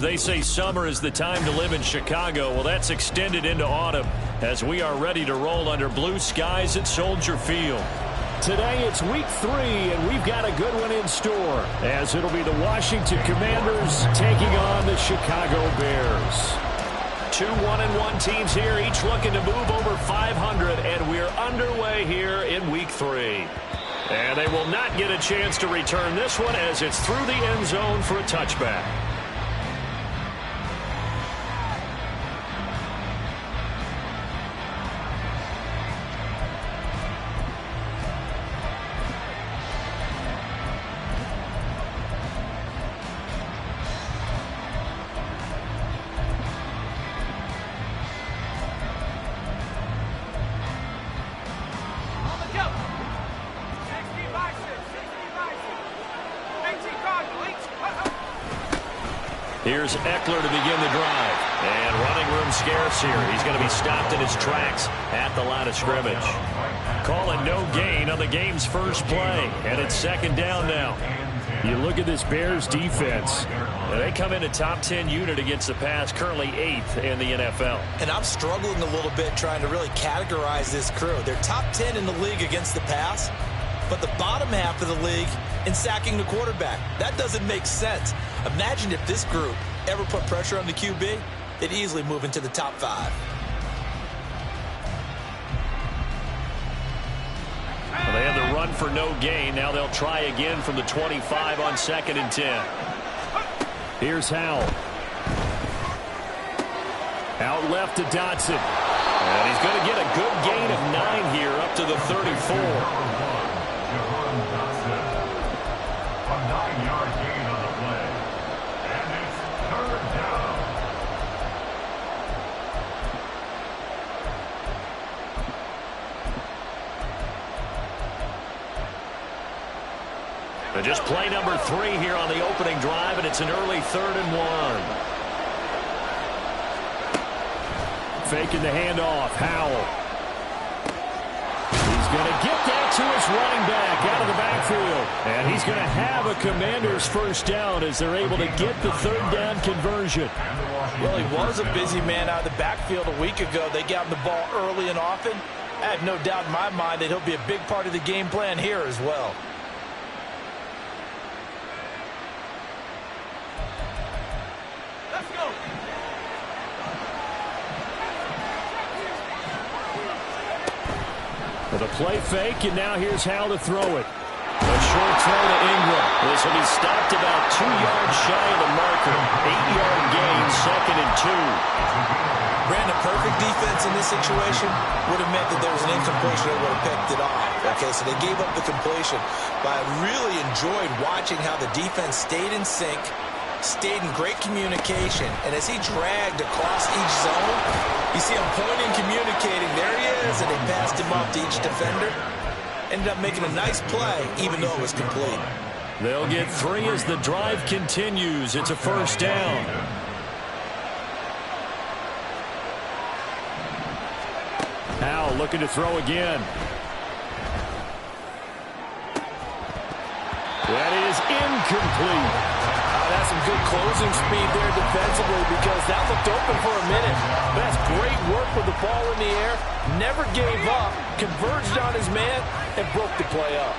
They say summer is the time to live in Chicago. Well, that's extended into autumn as we are ready to roll under blue skies at Soldier Field. Today it's week 3, and we've got a good one in store, as it'll be the Washington Commanders taking on the Chicago Bears. 2 1-1 teams here, each looking to move over 500, and we're underway here in week 3. And they will not get a chance to return this one as it's through the end zone for a touchback. Here's Eckler to begin the drive. And running room scarce here. He's going to be stopped in his tracks at the line of scrimmage. Calling no gain on the game's first play. And it's second down now. You look at this Bears defense. They come in a top 10 unit against the pass, currently 8th in the NFL. And I'm struggling a little bit trying to really categorize this crew. They're top 10 in the league against the pass, but the bottom half of the league in sacking the quarterback. That doesn't make sense. Imagine if this group ever put pressure on the QB, they'd easily move into the top 5. Well, they had the run for no gain. Now they'll try again from the 25 on 2nd and 10. Here's Howell. Out left to Dotson. And he's going to get a good gain of 9 here up to the 34. Just play number 3 here on the opening drive, and it's an early 3rd and 1. Faking the handoff. Howell. He's going to get that to his running back out of the backfield. And he's going to have a Commander's first down as they're able to get the 3rd down conversion. Well, he was a busy man out of the backfield a week ago. They got him the ball early and often. I have no doubt in my mind that he'll be a big part of the game plan here as well. With a play fake, and now here's Howell to throw it. A short throw to Ingram. This will be stopped about 2 yards shy of the marker. 8-yard gain, 2nd and 2. Brandon, perfect defense in this situation would have meant that there was an incompletion that would have picked it off. Okay, so they gave up the completion. But I really enjoyed watching how the defense stayed in sync, stayed in great communication, and as he dragged across each zone, you see him pointing, communicating. There he is, and they passed him off to each defender. Ended up making a nice play, even though it was complete. They'll get 3 as the drive continues. It's a first down. Howell looking to throw again. That is incomplete. That's some good closing speed there defensively because that looked open for a minute. But that's great work with the ball in the air. Never gave up, converged on his man, and broke the play up.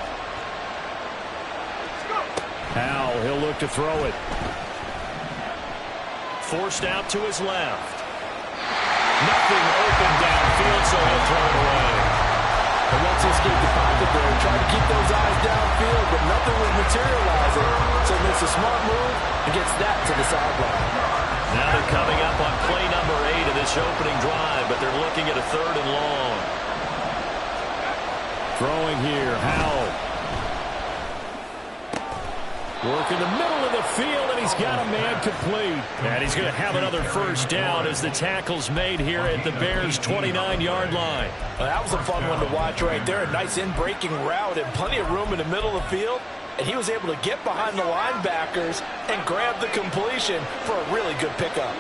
Howell, he'll look to throw it. Forced out to his left. Nothing open downfield, so he'll throw it away. And once he escaped the pocket there, tried to keep those eyes downfield, but nothing was materializing. So he makes a smart move and gets that to the sideline. Now they're coming up on play number 8 of this opening drive, but they're looking at a 3rd and long. Throwing here, Howell. Work in the middle of the field, and he's got a man complete. And he's going to have another first down as the tackle's made here at the Bears' 29-yard line. Well, that was a fun one to watch right there. A nice in-breaking route and plenty of room in the middle of the field. And he was able to get behind the linebackers and grab the completion for a really good pickup.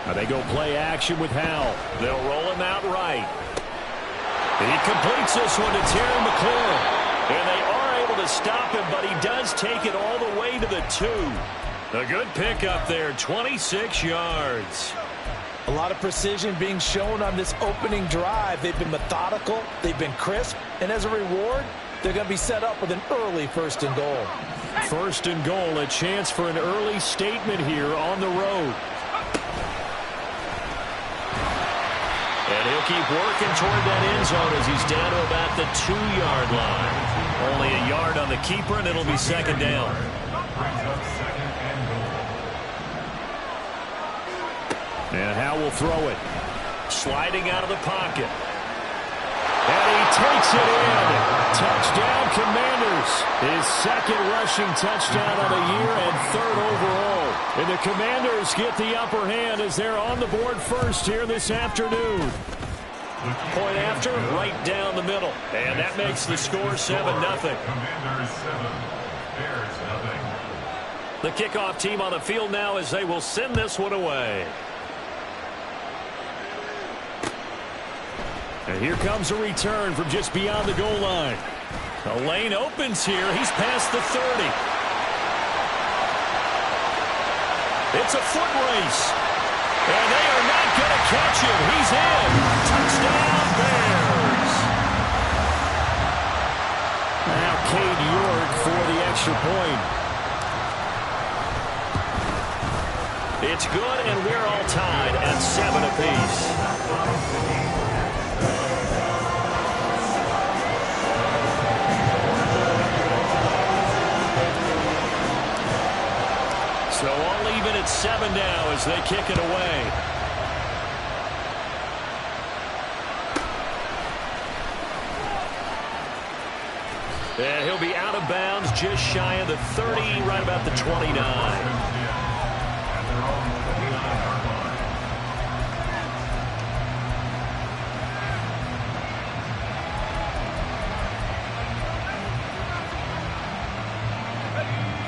Now they go play action with Howell. They'll roll him out right. He completes this one to Terry McLaurin. And they are able to stop him, but he does take it all the way to the 2. A good pickup there, 26 yards. A lot of precision being shown on this opening drive. They've been methodical, they've been crisp, and as a reward, they're going to be set up with an early 1st and goal. 1st and goal, a chance for an early statement here on the road. And he'll keep working toward that end zone as he's down to about the 2-yard line. Only a yard on the keeper, and it'll be 2nd down. And Howe will throw it. Sliding out of the pocket. And he takes it in. Touchdown, Commanders. His 2nd rushing touchdown of the year and 3rd overall. And the Commanders get the upper hand as they're on the board first here this afternoon. Point after, right down the middle. And that makes the score 7-0. The kickoff team on the field now as they will send this one away. And here comes a return from just beyond the goal line. The lane opens here. He's past the 30. It's a foot race. And they are not going to catch him. He's in. Touchdown, Bears. Now Cade York for the extra point. It's good, and we're all tied at 7 apiece. So all even at 7 now as they kick it away. And he'll be out of bounds just shy of the 30, right about the 29.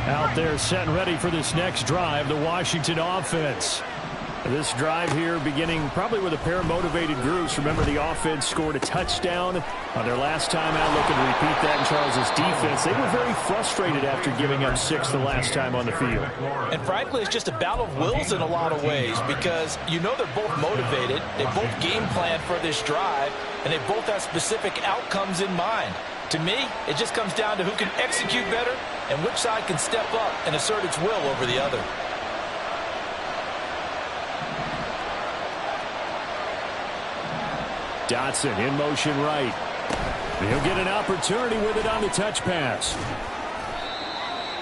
Out there set and ready for this next drive, the Washington offense. This drive here beginning probably with a pair of motivated groups. Remember, the offense scored a touchdown on their last time out, looking to repeat that in Charles' defense. They were very frustrated after giving up 6 the last time on the field. And frankly, it's just a battle of wills in a lot of ways because you know they're both motivated. They both game plan for this drive, and they both have specific outcomes in mind. To me, it just comes down to who can execute better and which side can step up and assert its will over the other. Dotson in motion right. He'll get an opportunity with it on the touch pass.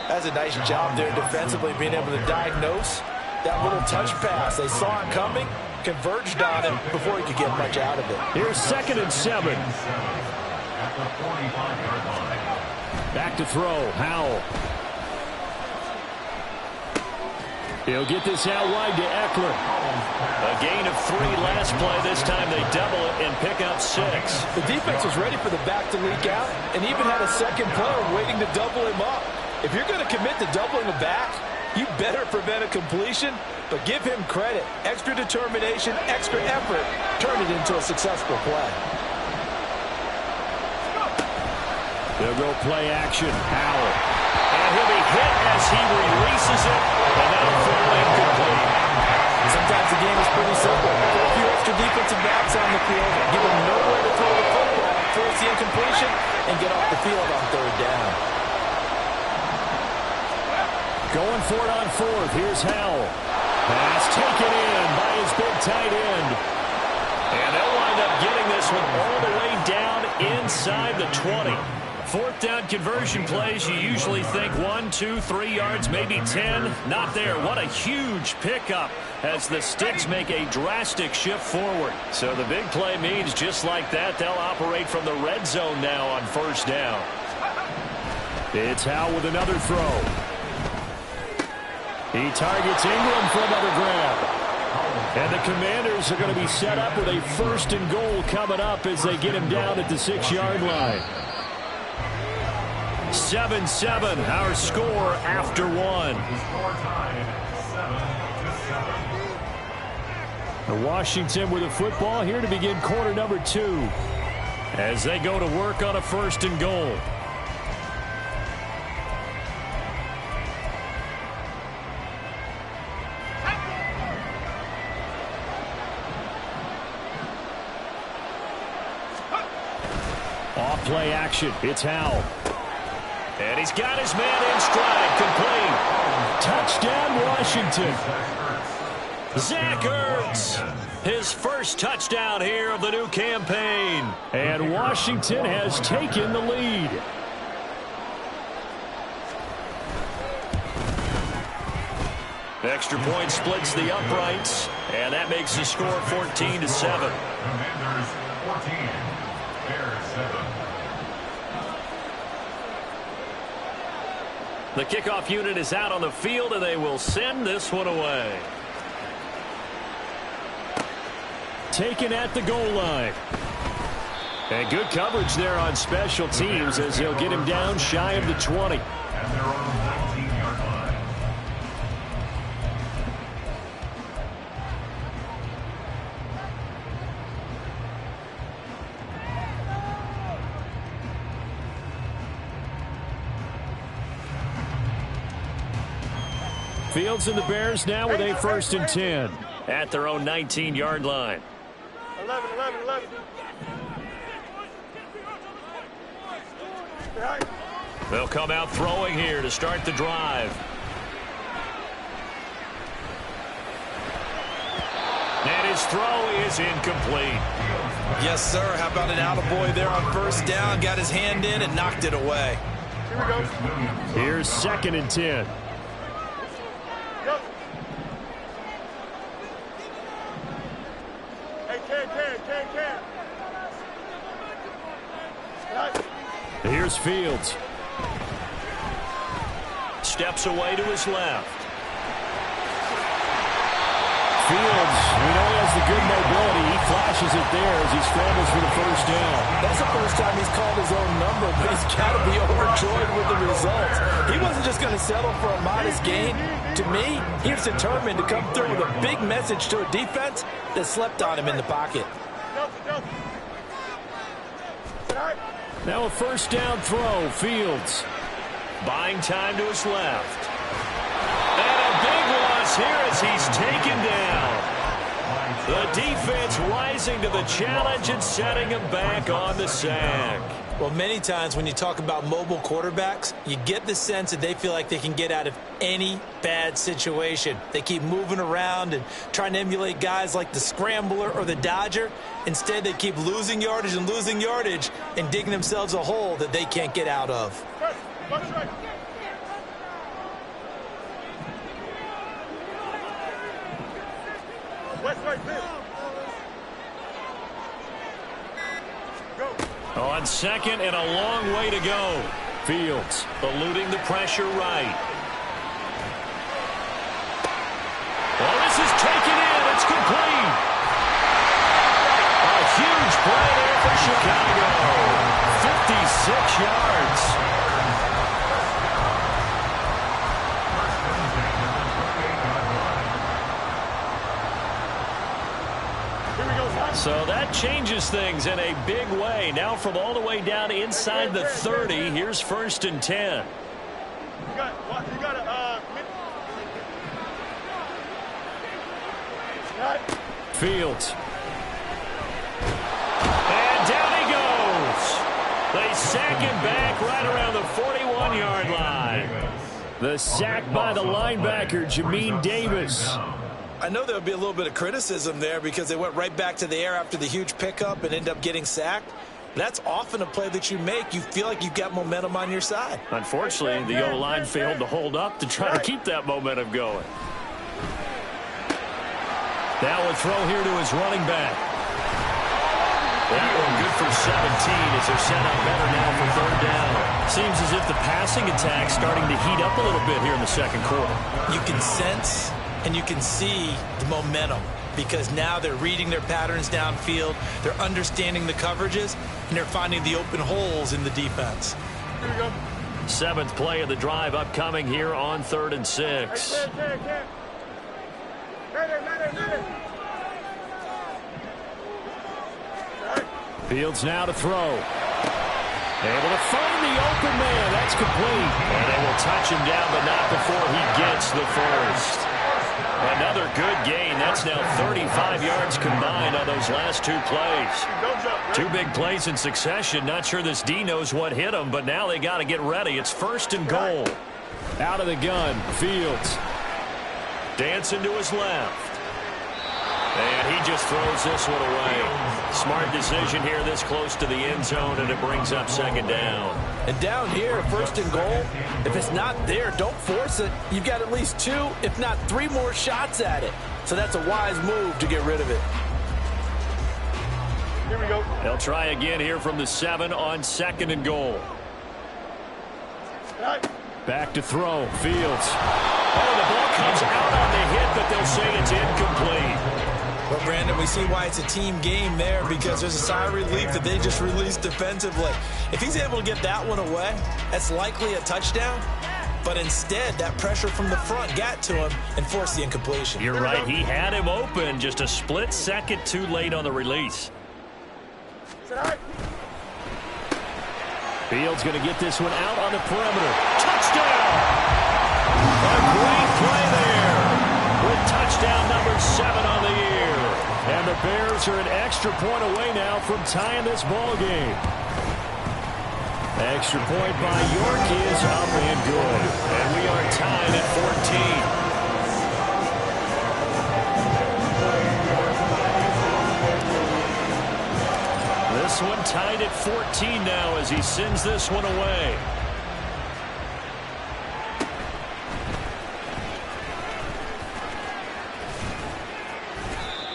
That's a nice job there defensively, being able to diagnose that little touch pass. They saw it coming, converged on him before he could get much out of it. Here's 2nd and 7. Back to throw, Howell. He'll get this out wide to Eckler. A gain of 3 last play. This time they double it and pick up 6. The defense was ready for the back to leak out and even had a second player waiting to double him up. If you're going to commit to doubling a back, you better prevent a completion, but give him credit. Extra determination, extra effort, turn it into a successful play. They'll go play action. Howell. And he'll be hit as he releases it. And that'll fall incomplete. Sometimes the game is pretty simple. Put a few extra defensive backs on the field, give them nowhere to throw the football, force the incompletion, and get off the field on 3rd down. Going for it on 4th. Here's Howell. Pass taken in by his big tight end. And they'll wind up getting this one all the way down inside the 20. 4th down conversion plays, you usually think 1, 2, 3 yards, maybe 10. Not there. What a huge pickup as the Sticks make a drastic shift forward. So the big play means just like that, they'll operate from the red zone now on 1st down. It's Howell with another throw. He targets Ingram for another grab. And the Commanders are going to be set up with a 1st and goal coming up as they get him down at the 6-yard line. 7-7, our score after 1. The Washington with the football here to begin quarter number 2 as they go to work on a 1st and goal. play action. It's Howell. And he's got his man in stride. Complete. Touchdown, Washington. Zach Ertz. His first touchdown here of the new campaign. And Washington has taken the lead. Extra point splits the uprights, and that makes the score 14-7. The kickoff unit is out on the field, and they will send this one away. Taken at the goal line. And good coverage there on special teams as they'll get him down shy of the 20. Fields and the Bears now with a 1st and 10 at their own 19-yard line. 11. They'll come out throwing here to start the drive. And his throw is incomplete. Yes, sir. How about an attaboy there on 1st down? Got his hand in and knocked it away. Here we go. Here's 2nd and 10. Go. Hey, Ken. Here's Fields. Steps away to his left. Fields, we know he has the good mobility. He flashes it there as he scrambles for the 1st down. That's the first time he's called his own number, but he's got to be overjoyed with the results. He wasn't just going to settle for a modest gain. To me, he was determined to come through with a big message to a defense that slept on him in the pocket. Now a 1st down throw. Fields. Buying time to his left. And a big loss here as he's taken down. The defense rising to the challenge and setting him back on the sack. Well, many times when you talk about mobile quarterbacks, you get the sense that they feel like they can get out of any bad situation. They keep moving around and trying to emulate guys like the Scrambler or the Dodger. Instead, they keep losing yardage and digging themselves a hole that they can't get out of. On 2nd and a long way to go. Fields. Eluding the pressure right. Well, this is taken in. It's complete. A huge play there for Chicago. 56 yards. So that changes things in a big way. Now from all the way down inside the 30, here's 1st and 10. Fields. And down he goes. They sack him back right around the 41-yard line. The sack by the linebacker, Jamin Davis. I know there would be a little bit of criticism there because they went right back to the air after the huge pickup and ended up getting sacked. That's often a play that you make. You feel like you've got momentum on your side. Unfortunately, the O-line failed to hold up to try to keep that momentum going. Now a throw here to his running back. That one good for 17 as they're set up better now for 3rd down. Seems as if the passing attack's starting to heat up a little bit here in the 2nd quarter. You can sense and you can see the momentum because now they're reading their patterns downfield, they're understanding the coverages, and they're finding the open holes in the defense. 7th play of the drive upcoming here on 3rd and 6. Fields now to throw. Able to find the open man. That's complete. And they will touch him down, but not before he gets the 1st. Another good gain. That's now 35 yards combined on those last 2 plays. 2 big plays in succession. Not sure this D knows what hit him, but now they got to get ready. It's 1st and goal. Out of the gun, Fields. Dancing to his left. And he just throws this one away. Smart decision here this close to the end zone, and it brings up 2nd down. And down here, 1st and goal, if it's not there, don't force it. You've got at least 2, if not 3 more shots at it. So that's a wise move to get rid of it. Here we go. They'll try again here from the 7 on 2nd and goal. Back to throw, Fields. Oh, the ball comes out on the hit, but they'll say it's incomplete. Well, Brandon, we see why it's a team game there, because there's a sigh of relief that they just released defensively. If he's able to get that one away, that's likely a touchdown. But instead, that pressure from the front got to him and forced the incompletion. You're right. He had him open, just a split second too late on the release. Fields going to get this one out on the perimeter. Touchdown! A great play there with touchdown number 7 on the year. And the Bears are an extra point away now from tying this ball game. Extra point by York is up and good. And we are tied at 14. This one tied at 14 now as he sends this one away.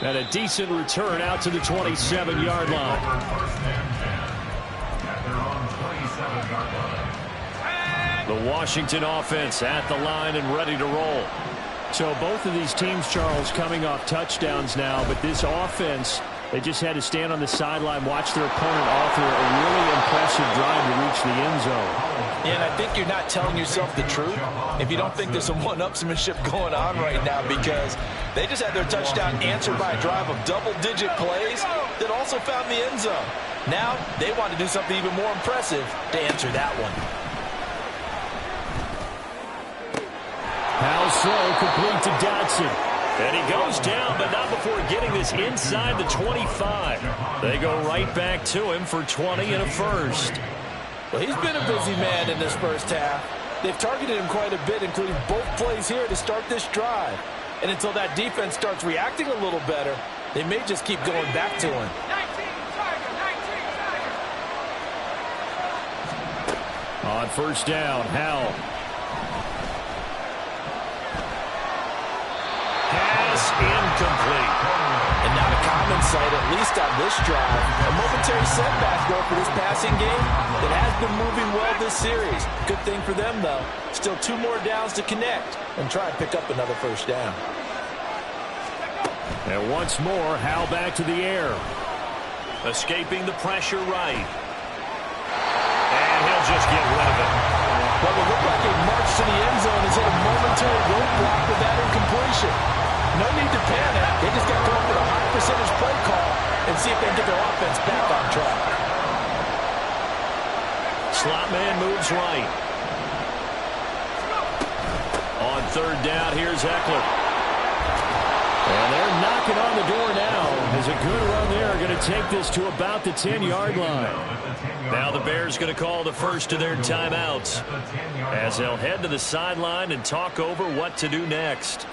And a decent return out to the 27-yard line. The Washington offense at the line and ready to roll. So both of these teams, Charles, coming off touchdowns now, but this offense, they just had to stand on the sideline, watch their opponent author a really impressive drive to reach the end zone. Yeah, and I think you're not telling yourself the truth if you don't think there's some one-upsmanship going on right now, because they just had their touchdown answered by a drive of double-digit plays that also found the end zone. Now they want to do something even more impressive to answer that one. Powell's throw complete to Dotson. And he goes down, but not before getting this inside the 25. They go right back to him for 20 and a first. Well, he's been a busy man in this first half. They've targeted him quite a bit, including both plays here to start this drive. And until that defense starts reacting a little better, they may just keep going back to him. On first down, Howell. Pass incomplete. And not a common sight, at least on this drive. A momentary setback, though, for this passing game that has been moving well this series. Good thing for them, though. Still 2 more downs to connect and try and pick up another first down. And once more, Howell back to the air. Escaping the pressure right. And he'll just get rid of it. What will look like a march to the end zone is hit a momentary roadblock with that incompletion. No need to panic. They just got to come up with a high percentage play call and see if they can get their offense back on track. Slot man moves right. On third down, here's Eckler. And they're knocking on the door now. As a good run there, going to take this to about the 10-yard line. Now the Bears going to call the first of their timeouts as they'll head to the sideline and talk over what to do next.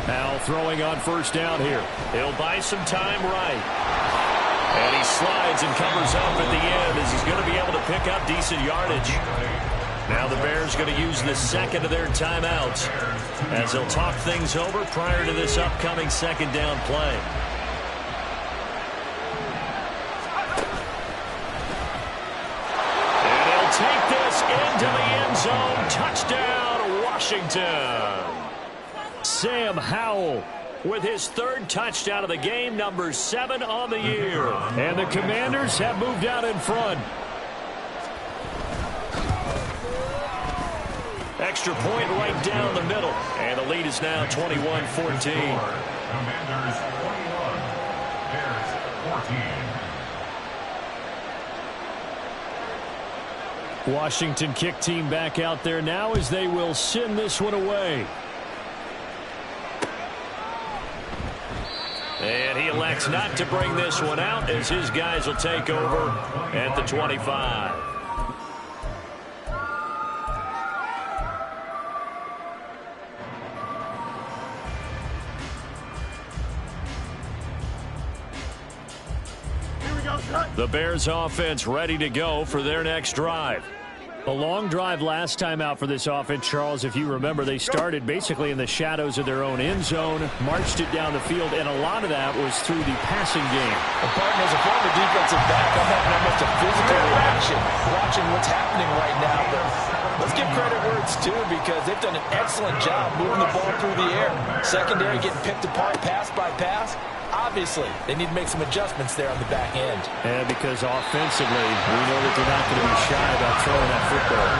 Howell throwing on first down here. He'll buy some time right. And he slides and covers up at the end as he's going to be able to pick up decent yardage. Now the Bears going to use the second of their timeouts as they'll talk things over prior to this upcoming second down play. And he'll take this into the end zone. Touchdown, Washington. Sam Howell with his 3rd touchdown of the game, number 7 on the year. And the Commanders have moved out in front. Extra point right down the middle. And the lead is now 21-14. Commanders 21, Bears 14. Washington kick team back out there now as they will send this one away. And he elects not to bring this one out as his guys will take over at the 25. The Bears offense ready to go for their next drive. A long drive last time out for this offense, Charles. If you remember, they started basically in the shadows of their own end zone, marched it down the field, and a lot of that was through the passing game. Well, partner, as a former defensive back, I'm having almost a physical reaction watching what's happening right now. But let's give credit where it's due because they've done an excellent job moving the ball through the air. Secondary getting picked apart pass by pass. Obviously, they need to make some adjustments there on the back end. And because offensively, we know that they're not going to be shy about throwing that football.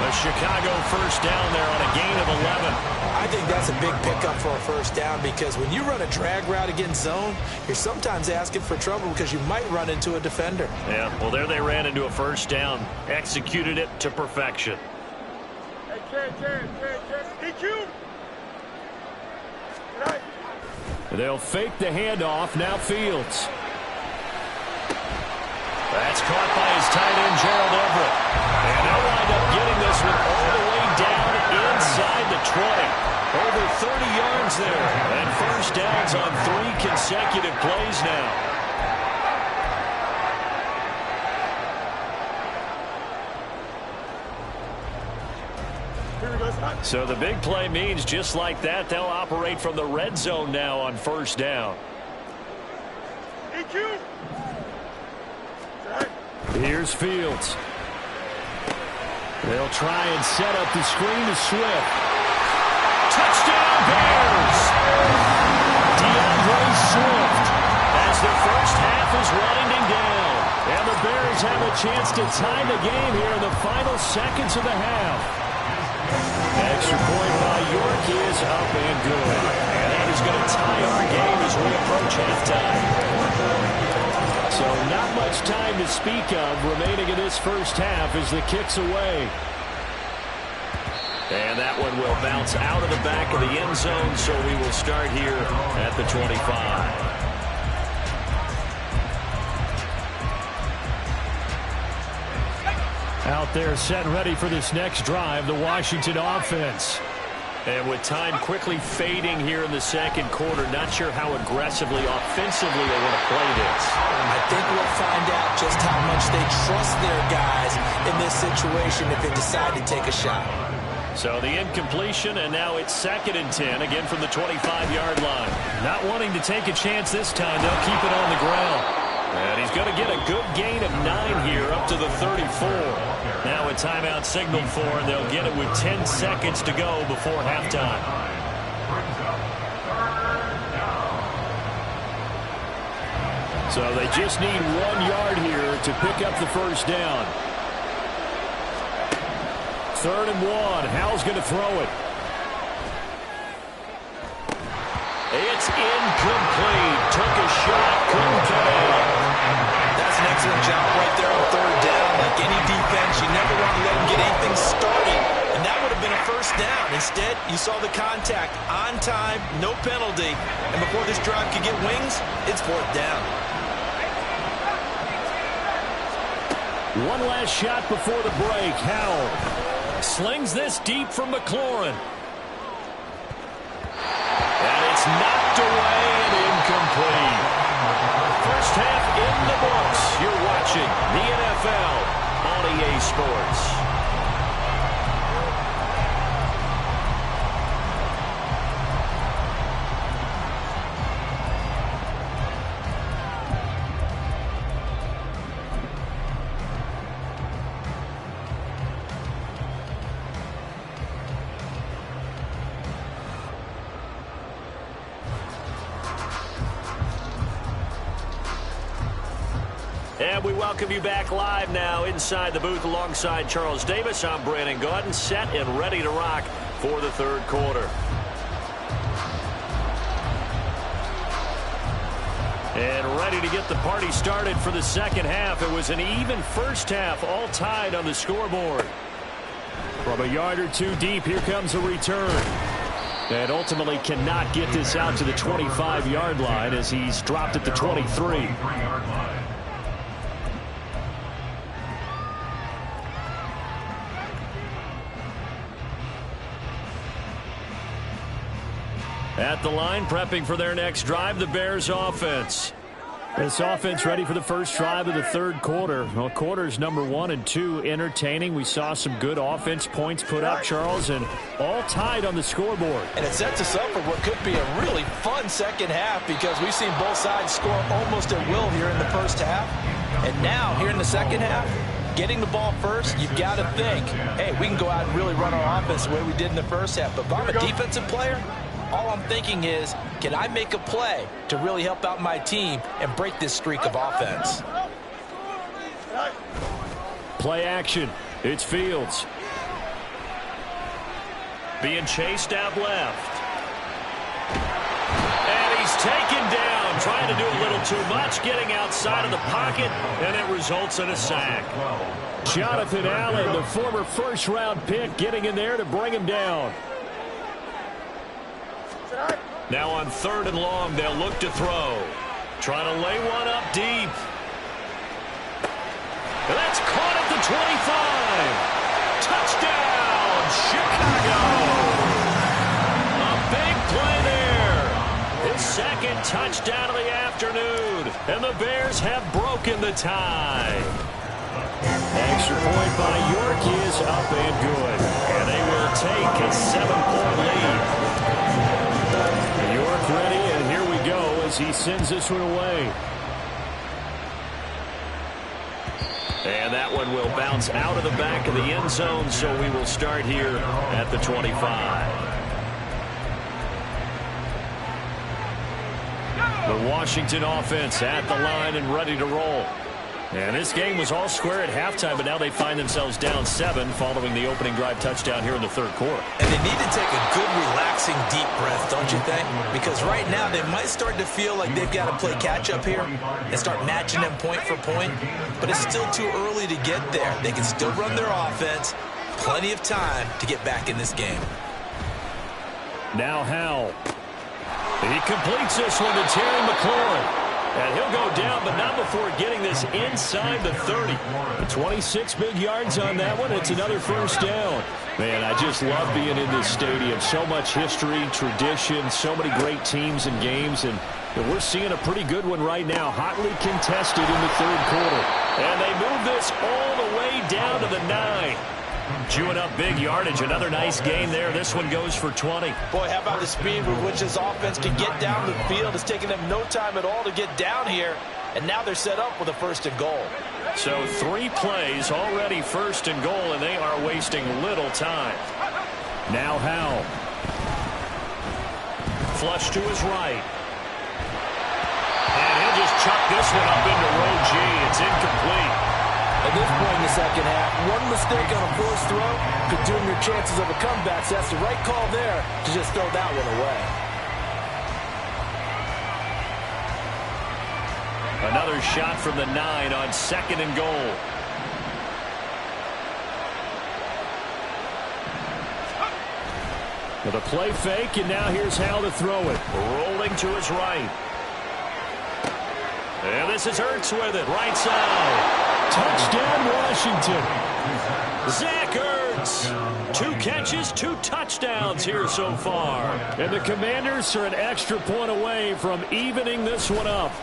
A Chicago first down there on a gain of 11. I think that's a big pickup for a first down because when you run a drag route against zone, you're sometimes asking for trouble because you might run into a defender. Yeah, well, there they ran into a first down. Executed it to perfection. Hey, Ken. DQ. Right. They'll fake the handoff. Now Fields. That's caught by his tight end, Gerald Everett. And they'll wind up getting this one all the way down inside the 20. Over 30 yards there. And first downs on 3 consecutive plays now. So the big play means just like that, they'll operate from the red zone now on first down. DQ. Here's Fields. They'll try and set up the screen to Swift. Touchdown Bears! DeAndre Swift as the first half is winding down. And the Bears have a chance to tie the game here in the final seconds of the half. Extra point by York is up and good. And that is going to tie our game as we approach halftime. So not much time to speak of remaining in this first half as the kick's away. And that one will bounce out of the back of the end zone, so we will start here at the 25. Out there set ready for this next drive, the Washington offense. And with time quickly fading here in the second quarter, not sure how aggressively, offensively they want to play this. I think we'll find out just how much they trust their guys in this situation if they decide to take a shot. So the incompletion, and now it's 2nd and 10, again from the 25-yard line. Not wanting to take a chance this time, they'll keep it on the ground. And he's going to get a good gain of 9 here up to the 34. Now a timeout signaled for, and they'll get it with 10 seconds to go before halftime. So they just need 1 yard here to pick up the first down. 3rd and 1. Howell's going to throw it. It's incomplete. Took a shot. Couldn't pay. That's an excellent job right there on 3rd down. Like any defense, you never want to let them get anything started. And that would have been a first down. Instead, you saw the contact on time, no penalty. And before this drive could get wings, it's 4th down. One last shot before the break. Howell slings this deep from McLaurin. And it's knocked away and incomplete. First half in the books. You're watching the NFL on EA Sports. And we welcome you back live now inside the booth alongside Charles Davis. I'm Brandon Gaudin, set and ready to rock for the 3rd quarter. And ready to get the party started for the second half. It was an even first half, all tied on the scoreboard. From a yard or two deep, here comes a return. And ultimately cannot get this out to the 25-yard line as he's dropped at the 23. At the line, prepping for their next drive, the Bears offense. This offense ready for the first drive of the third quarter. Well, quarters number 1 and 2 entertaining. We saw some good offense points put up, Charles, and all tied on the scoreboard. And it sets us up for what could be a really fun second half because we've seen both sides score almost at will here in the first half. And now, here in the second half, getting the ball first, you've got to think, hey, we can go out and really run our offense the way we did in the first half. But if I'm a defensive player, all I'm thinking is, can I make a play to really help out my team and break this streak of offense? Play action. It's Fields. Being chased out left. And he's taken down, trying to do a little too much, getting outside of the pocket, and it results in a sack. Jonathan Allen, the former first-round pick, getting in there to bring him down. Now on 3rd and long, they'll look to throw. Trying to lay one up deep. That's caught at the 25. Touchdown, Chicago. A big play there. His second touchdown of the afternoon. And the Bears have broken the tie. Extra point by York is up and good. And they will take a 7-point lead. York ready, and here we go as he sends this one away. And that one will bounce out of the back of the end zone, so we will start here at the 25. The Washington offense at the line and ready to roll. And this game was all square at halftime, but now they find themselves down 7 following the opening drive touchdown here in the third quarter. And they need to take a good, relaxing, deep breath, don't you think? Because right now they might start to feel like they've got to play catch-up here and start matching them point for point. But it's still too early to get there. They can still run their offense. Plenty of time to get back in this game. Now Howell. He completes this one to Terry McLaurin. And he'll go down, but not before getting this inside the 30. 26 big yards on that one. It's another first down. Man, I just love being in this stadium. So much history, tradition, so many great teams and games. And we're seeing a pretty good one right now. Hotly contested in the third quarter. And they move this all the way down to the 9. Chewing up big yardage. Another nice gain there. This one goes for 20. Boy, how about the speed with which this offense can get down the field. It's taken them no time at all to get down here. And now they're set up with a 1st and goal. So 3 plays already 1st and goal, and they are wasting little time. Now Howell. Flush to his right. And he'll just chuck this one up into row G. It's incomplete. At this point in the second half, one mistake on a forced throw could doom your chances of a comeback. So that's the right call there to just throw that one away. Another shot from the 9 on 2nd and goal. With a play fake, and now here's Howell to throw it. Rolling to his right. And this is Ertz with it, right side. Touchdown, Washington. Zach Ertz. 2 catches, 2 touchdowns here so far. And the Commanders are an extra point away from evening this one up.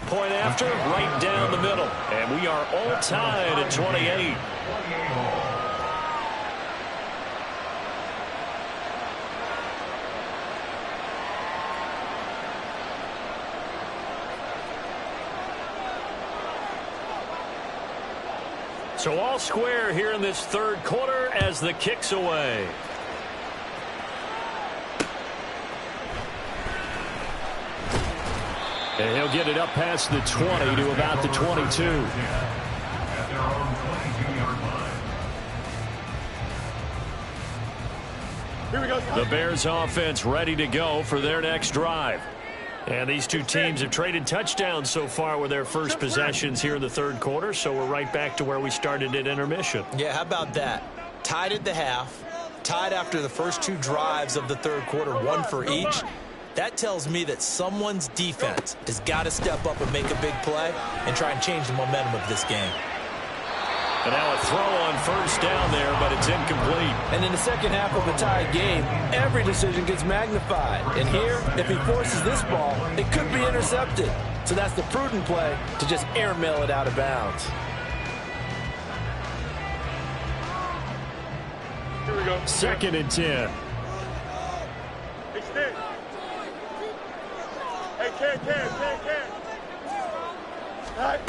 Point after, right down the middle. And we are all tied at 28. So all square here in this third quarter as the kick's away. And he'll get it up past the 20 to about the 22. Here we go. The Bears offense ready to go for their next drive. And these two teams have traded touchdowns so far with their first possessions here in the third quarter, so we're right back to where we started at intermission. Yeah, how about that? Tied at the half, tied after the first two drives of the third quarter, one for each. That tells me that someone's defense has got to step up and make a big play and try and change the momentum of this game. And now a throw on first down there, but it's incomplete. And in the second half of a tied game, every decision gets magnified. And here, if he forces this ball, it could be intercepted. So that's the prudent play to just airmail it out of bounds. Here we go. 2nd and 10. Extend. Hey, Ken. All right.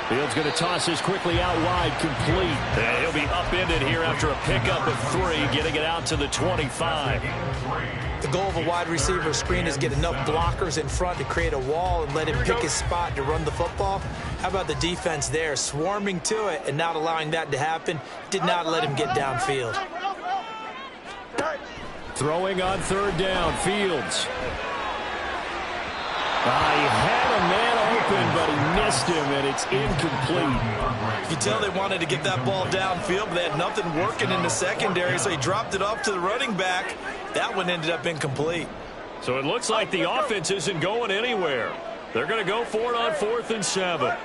Fields going to toss this quickly out wide, complete. And he'll be upended here after a pickup of 3, getting it out to the 25. The goal of a wide receiver screen is get enough blockers in front to create a wall and let him pick his spot to run the football. How about the defense there, swarming to it and not allowing that to happen? Did not let him get downfield. Throwing on 3rd down, Fields. He had a man open, but he missed him, and it's incomplete. You can tell they wanted to get that ball downfield, but they had nothing working in the secondary, so he dropped it off to the running back. That one ended up incomplete. So it looks like the offense isn't going anywhere. They're going to go for it on 4th and 7.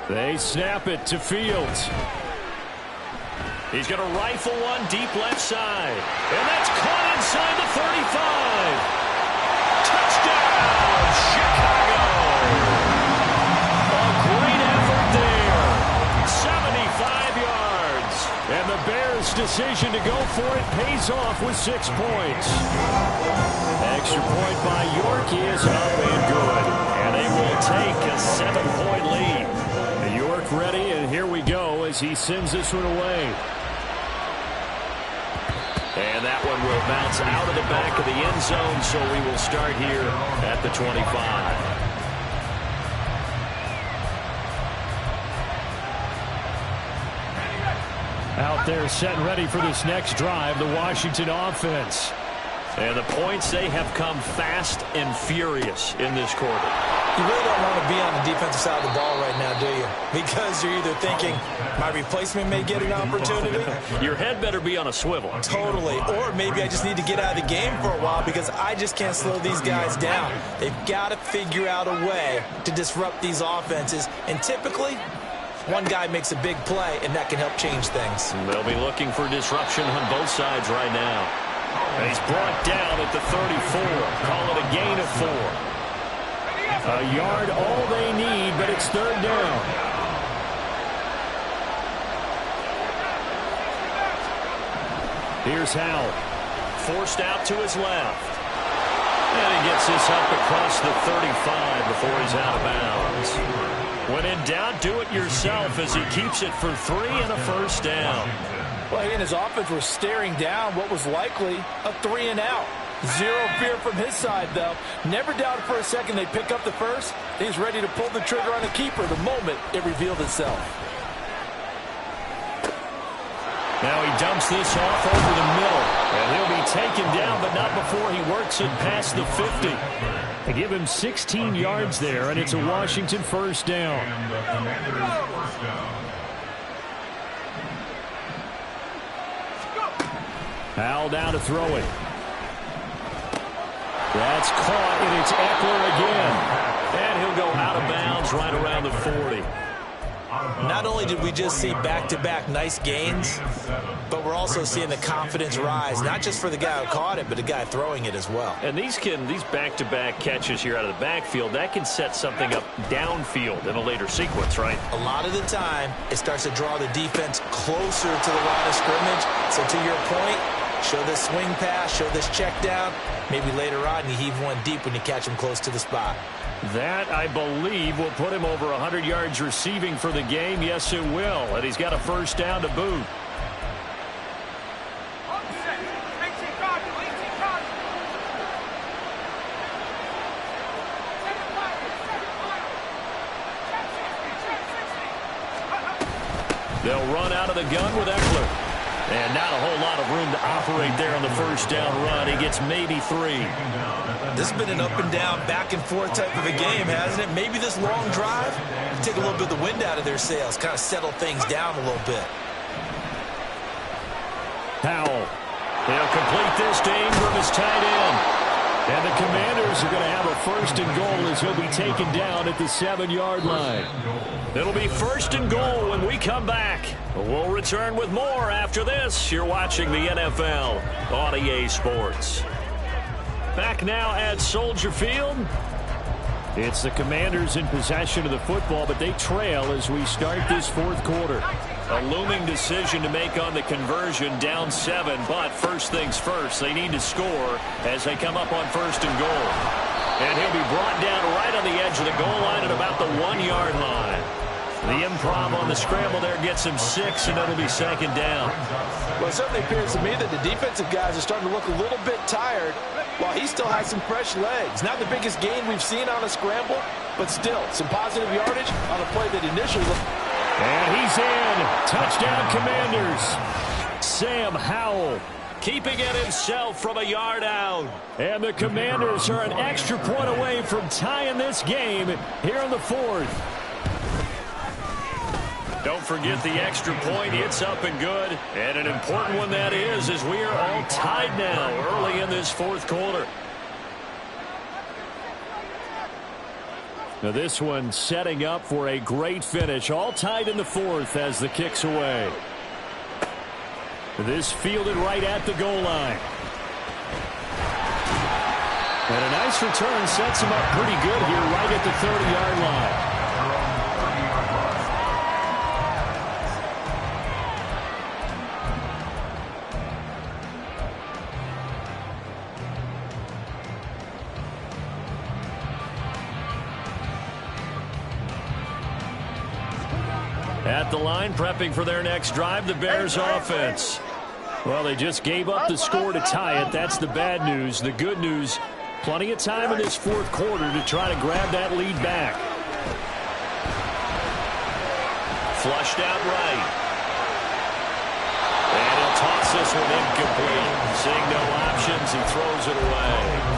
They snap it to Fields. He's going to rifle one deep left side. And that's caught inside the 35. Touchdown, Chicago. A great effort there. 75 yards. And the Bears' decision to go for it pays off with 6 points. Extra point by York is up and good. And they will take a 7-point lead. York ready, and here we go as he sends this one away. And that one will bounce out of the back of the end zone, so we will start here at the 25. Out there set and ready for this next drive, the Washington offense. And the points, they have come fast and furious in this quarter. You really don't want to be on the defensive side of the ball right now, do you? Because you're either thinking, my replacement may get an opportunity. Your head better be on a swivel. Totally. Or maybe I just need to get out of the game for a while because I just can't slow these guys down. They've got to figure out a way to disrupt these offenses. And typically, one guy makes a big play, and that can help change things. They'll be looking for disruption on both sides right now. And he's brought down at the 34. Call it a gain of 4. A yard all they need, but it's 3rd down. Here's Howell. Forced out to his left. And he gets this up across the 35 before he's out of bounds. When in doubt, do it yourself as he keeps it for 3 and a first down. Well, he and his offense were staring down what was likely a 3 and out. Zero fear from his side, though. Never doubted for a second they'd pick up the first. He's ready to pull the trigger on the keeper the moment it revealed itself. Now he dumps this off over the middle. And he'll be taken down, but not before he works it past the 50. They give him 16 yards there, and it's a Washington first down. Howell down to throw it. That's caught, and it's Eckler again. And he'll go out of bounds right around the 40. Not only did we just see back-to-back nice gains, but we're also seeing the confidence rise, not just for the guy who caught it, but the guy throwing it as well. And these back-to-back catches here out of the backfield, that can set something up downfield in a later sequence, right? A lot of the time, it starts to draw the defense closer to the line of scrimmage. So to your point, show this swing pass, show this check down. Maybe later on you heave one deep when you catch him close to the spot. That, I believe, will put him over 100 yards receiving for the game. Yes, it will. And he's got a first down to boot. They'll run out of the gun with Eckler. And not a whole lot of room to operate there on the first down run. He gets maybe 3. This has been an up and down, back and forth type of a game, hasn't it? Maybe this long drive, take a little bit of the wind out of their sails, kind of settle things down a little bit. Powell. He'll complete this to Ingram as tight end. And the Commanders are going to have a first and goal as he'll be taken down at the 7-yard line. It'll be first and goal when we come back. We'll return with more after this. You're watching the NFL on EA Sports. Back now at Soldier Field. It's the Commanders in possession of the football, but they trail as we start this fourth quarter. A looming decision to make on the conversion, down 7, but first things first, they need to score as they come up on first and goal. And he'll be brought down right on the edge of the goal line at about the 1-yard line. The improv on the scramble there gets him 6, and it'll be second down. Well, it certainly appears to me that the defensive guys are starting to look a little bit tired while he still has some fresh legs. Not the biggest gain we've seen on a scramble, but still some positive yardage on a play that initially looked... And he's in. Touchdown, Commanders. Sam Howell keeping it himself from a yard out. And the Commanders are an extra point away from tying this game here in the fourth. Don't forget the extra point. It's up and good. And an important one that is, as we are all tied now early in this fourth quarter. Now this one setting up for a great finish. All tied in the fourth as the kick's away. This fielded right at the goal line. And a nice return sets him up pretty good here right at the 30-yard line. At the line, prepping for their next drive, the Bears offense. Well, they just gave up the score to tie it. That's the bad news. The good news, plenty of time in this fourth quarter to try to grab that lead back. Flushed out right. And he'll toss this one incomplete. Seeing no options, he throws it away.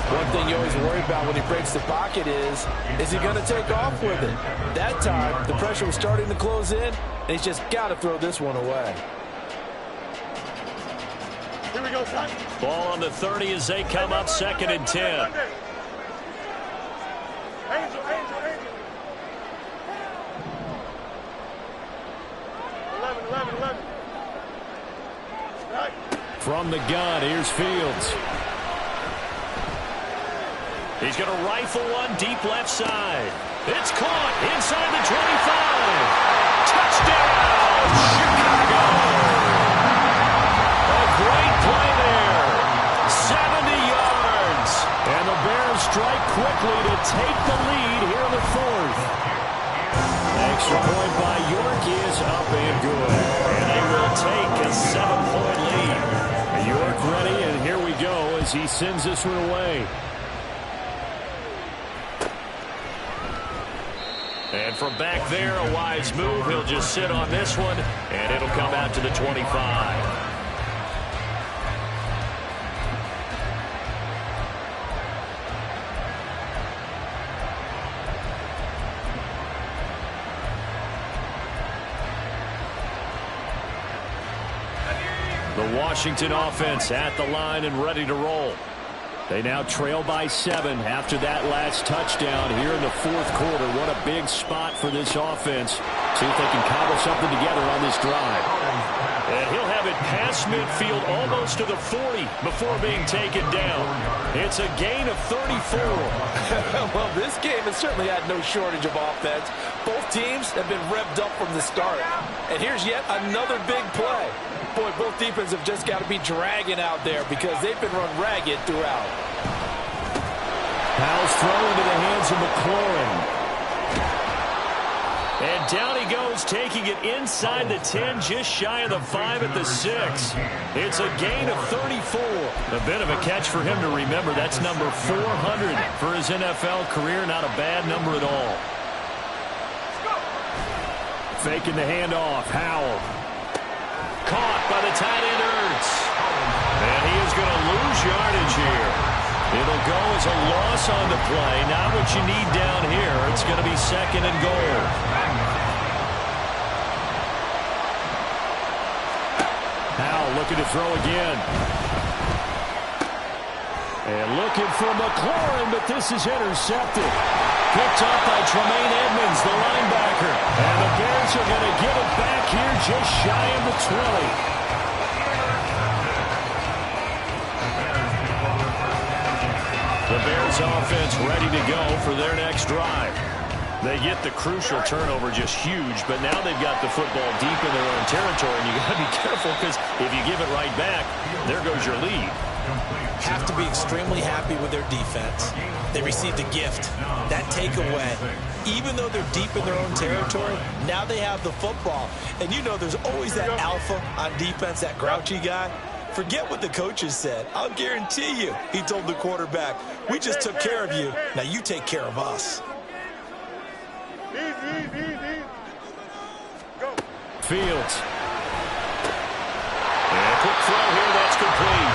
One thing you always worry about when he breaks the pocket is he going to take off with it? That time, the pressure was starting to close in, and he's just got to throw this one away. Here we go, son. Ball on the 30 as they come up, 2nd and 10. Angel. 11. Right. From the gun, here's Fields. He's going to rifle one deep left side. It's caught inside the 25. Touchdown, Chicago. A great play there. 70 yards. And the Bears strike quickly to take the lead here in the fourth. Extra point by York is up and good. And they will take a 7-point lead. York ready, and here we go as he sends this one away. And from back there, a wise move. He'll just sit on this one, and it'll come out to the 25. The Washington offense at the line and ready to roll. They now trail by 7 after that last touchdown here in the fourth quarter. What a big spot for this offense. See if they can cobble something together on this drive. And he'll have it past midfield almost to the 40 before being taken down. It's a gain of 34. Well, this game has certainly had no shortage of offense. Both teams have been revved up from the start. And here's yet another big play. Boy, both defenses have just got to be dragging out there because they've been run ragged throughout. Powell's thrown into the hands of McLaurin. And down he goes, taking it inside the 10, just shy of the 5 at the 6. It's a gain of 34. A bit of a catch for him to remember. That's number 400 for his NFL career. Not a bad number at all. Faking the handoff. Howell. Caught by the tight end, Ertz. And he is going to lose yardage here. It'll go as a loss on the play. Not what you need down here. It's going to be 2nd and goal. Howell looking to throw again. And looking for McLaurin, but this is intercepted. Picked up by Tremaine Edmonds, the linebacker. And the Bears are going to get it back here just shy of the 20. The Bears offense ready to go for their next drive. They get the crucial turnover, just huge, but now they've got the football deep in their own territory, and you got to be careful because if you give it right back, there goes your lead. Have to be extremely happy with their defense. They received a gift. That takeaway, even though they're deep in their own territory, now they have the football. And you know there's always that alpha on defense, that grouchy guy. Forget what the coaches said. I'll guarantee you, he told the quarterback, we just took care of you. Now you take care of us. Easy. Go. Fields. And a quick throw here, that's complete.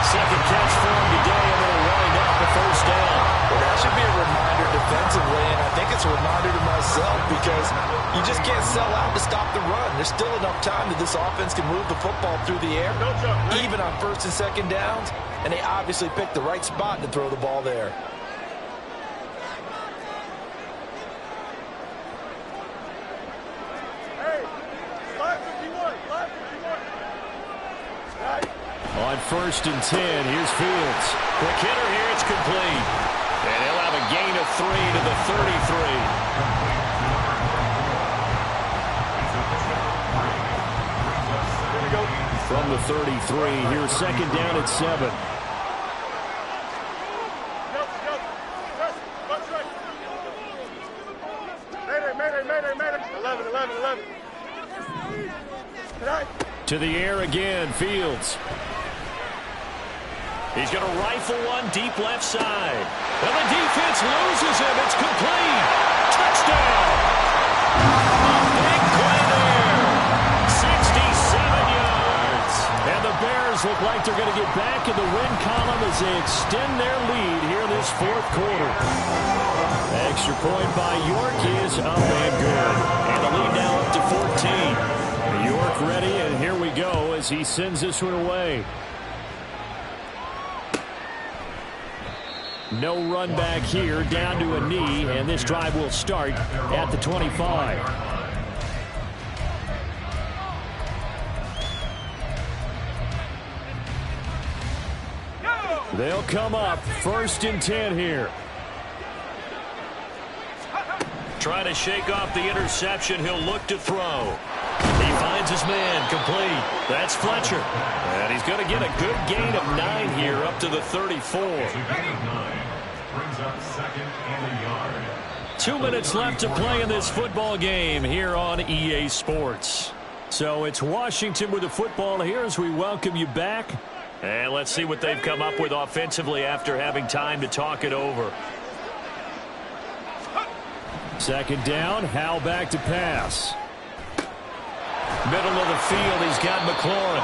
Second catch for him today, and they'll wind up the first down. Well, that should be a reminder defensively, and I think it's a reminder to myself because you just can't sell out to stop the run. There's still enough time that this offense can move the football through the air, even on 1st and 2nd downs, and they obviously picked the right spot to throw the ball there. Hey, slide 51. On 1st and 10, here's Fields. Quick hitter here, it's complete. And he'll have a gain of 3 to the 33. From the 33, here's 2nd down at 7. Mayday. 11. To the air again, Fields. He's going to rifle one deep left side. And the defense loses him. It's complete. Touchdown. Big play there. 67 yards. And the Bears look like they're going to get back in the win column as they extend their lead here in this 4th quarter. Extra point by York is up and good. And the lead now up to 14. York ready, and here we go as he sends this one away. No run back here, down to a knee, and this drive will start at the 25. They'll come up 1st and 10 here. Trying to shake off the interception. He'll look to throw. He finds his man, complete. That's Fletcher. And he's going to get a good gain of 9 here up to the 34. Brings up 2nd and a yard. 2 minutes left to play in this football game here on EA Sports. So it's Washington with the football here as we welcome you back. And let's see what they've come up with offensively after having time to talk it over. 2nd down, Howell back to pass. Middle of the field, he's got McLaurin.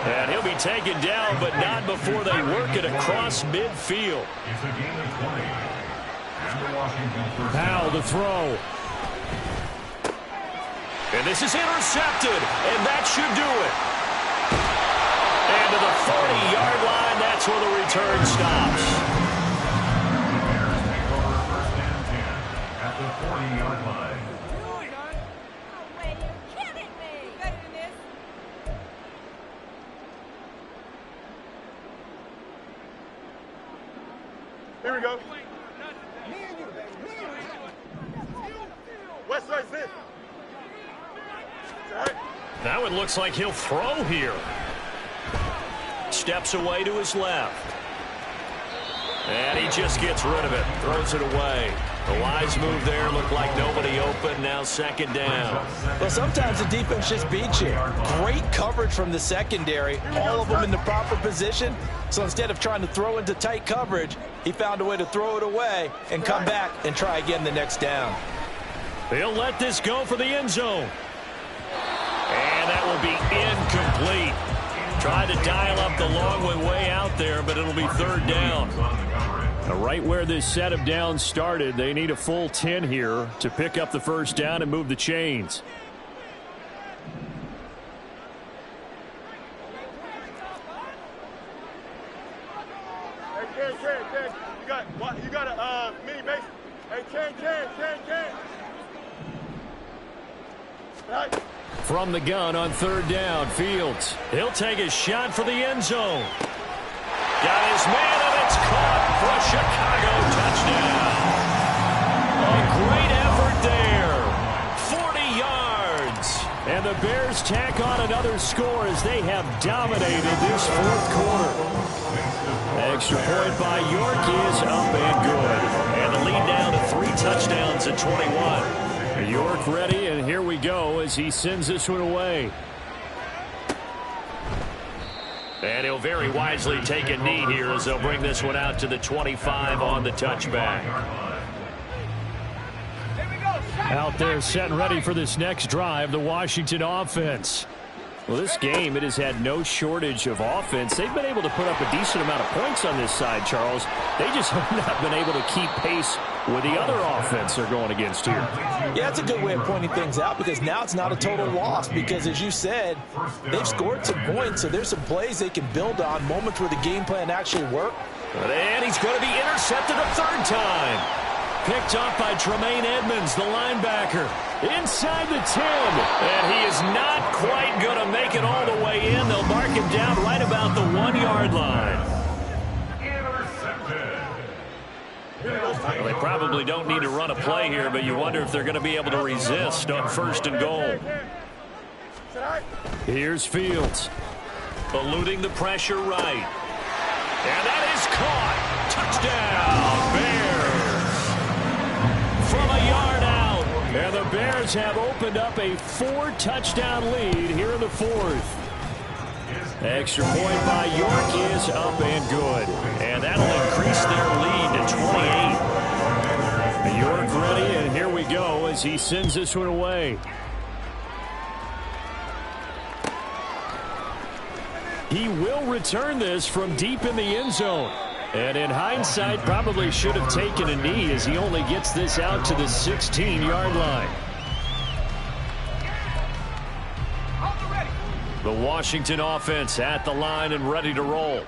And he'll be taken down, but not before they work it across midfield. It's a gain of 20. And the Washington first Howell to throw. And this is intercepted, and that should do it. And to the 40-yard line, that's where the return stops. Bears take over 1st and 10 at the 40-yard line. Here we go. West side sit. Now it looks like he'll throw here. Steps away to his left. And he just gets rid of it. Throws it away. A wise move there. Looked like nobody open. Now 2nd down. Well, sometimes the defense just beats you. Great coverage from the secondary. All of them in the proper position. So instead of trying to throw into tight coverage, he found a way to throw it away and come back and try again the next down. He'll let this go for the end zone. And that will to be incomplete. Tried to dial up the long way out there, but it'll be third down. Right where this set of downs started, they need a full 10 here to pick up the first down and move the chains. Hey, Ken. You got a mini base. Hey, Ken. Right. From the gun on third down, Fields. He'll take a shot for the end zone. Got his man, and it's caught for a Chicago touchdown. A great effort there. 40 yards. And the Bears tack on another score as they have dominated this fourth quarter. Extra point by York is up and good. And the lead down to 3 touchdowns at 21. York ready, and here we go as he sends this one away. And he'll very wisely take a knee here as they'll bring this one out to the 25 on the touchback. Out there set and ready for this next drive, the Washington offense. Well, this game, it has had no shortage of offense. They've been able to put up a decent amount of points on this side, Charles. They just have not been able to keep pace with the other offense they're going against here. Yeah, that's a good way of pointing things out because now it's not a total loss because, as you said, they've scored some points, so there's some plays they can build on, moments where the game plan actually worked. And he's going to be intercepted a third time. Picked off by Tremaine Edmonds, the linebacker. Inside the 10. And he is not quite going to make it all the way in. They'll mark him down right about the 1-yard line. Well, they probably don't need to run a play here, but you wonder if they're going to be able to resist on first and goal. Here's Fields. Eluding the pressure right. And that is caught. Touchdown, Bears. From a yard out. And the Bears have opened up a 4-touchdown lead here in the fourth. Extra point by York is up and good. And that'll increase their lead to 28. York ready, and here we go as he sends this one away. He will return this from deep in the end zone. And in hindsight, probably should have taken a knee as he only gets this out to the 16-yard line. The Washington offense at the line and ready to roll.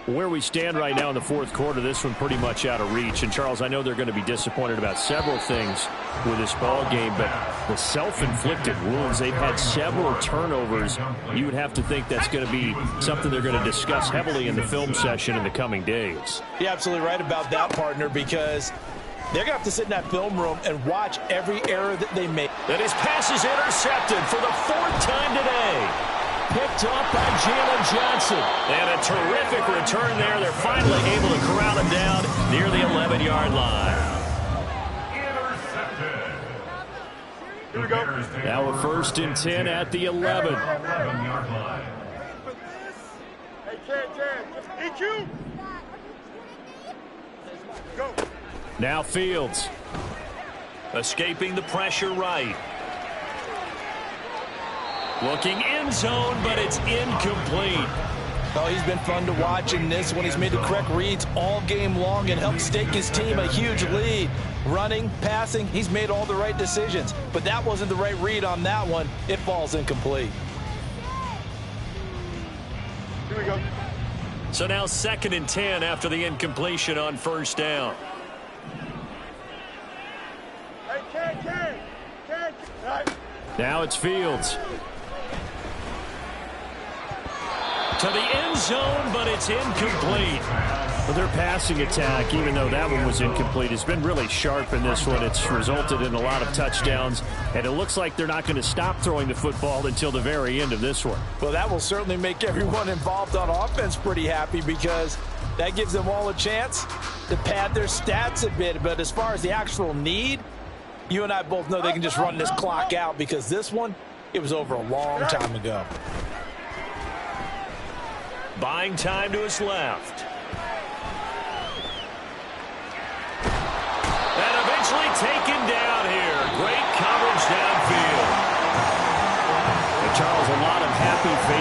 Where we stand right now in the fourth quarter, this one pretty much out of reach. And, Charles, I know they're going to be disappointed about several things with this ball game, but the self-inflicted wounds, they've had several turnovers. You would have to think that's going to be something they're going to discuss heavily in the film session in the coming days. You're absolutely right about that, partner, because they're going to have to sit in that film room and watch every error that they make. And his pass is intercepted for the 4th time today. Picked off by Jalen Johnson. And a terrific return there. They're finally able to corral him down near the 11-yard line. Here we go. Now a 1st and 10 at the 11. Hey, Ken. EQ. Go. Now Fields. Escaping the pressure right. Looking end zone, but it's incomplete. Oh, he's been fun to watch in this one. He's made the correct reads all game long and helped stake his team a huge lead. Running, passing, he's made all the right decisions. But that wasn't the right read on that one. It falls incomplete. Here we go. So now 2nd and 10 after the incompletion on 1st down. Hey, Ken. Right. Now it's Fields. To the end zone, but it's incomplete. Well, their passing attack, even though that one was incomplete, has been really sharp in this one. It's resulted in a lot of touchdowns, and it looks like they're not going to stop throwing the football until the very end of this one. Well, that will certainly make everyone involved on offense pretty happy because that gives them all a chance to pad their stats a bit. But as far as the actual need, you and I both know they can just run this clock out because this one, it was over a long time ago. Buying time to his left. And eventually taken down here. Great coverage downfield. And Charles, a lot of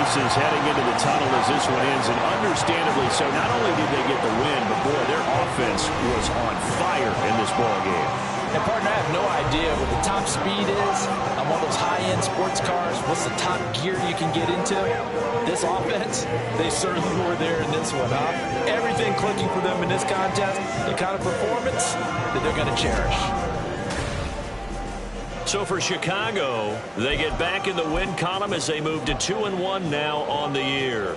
voices heading into the tunnel as this one ends, and understandably so. Not only did they get the win, but, boy, their offense was on fire in this ball game. And, partner, I have no idea what the top speed is on one of those high-end sports cars. What's the top gear you can get into? This offense, they certainly were there in this one, huh? Everything clicking for them in this contest, the kind of performance that they're going to cherish. So for Chicago, they get back in the win column as they move to 2-1 now on the year.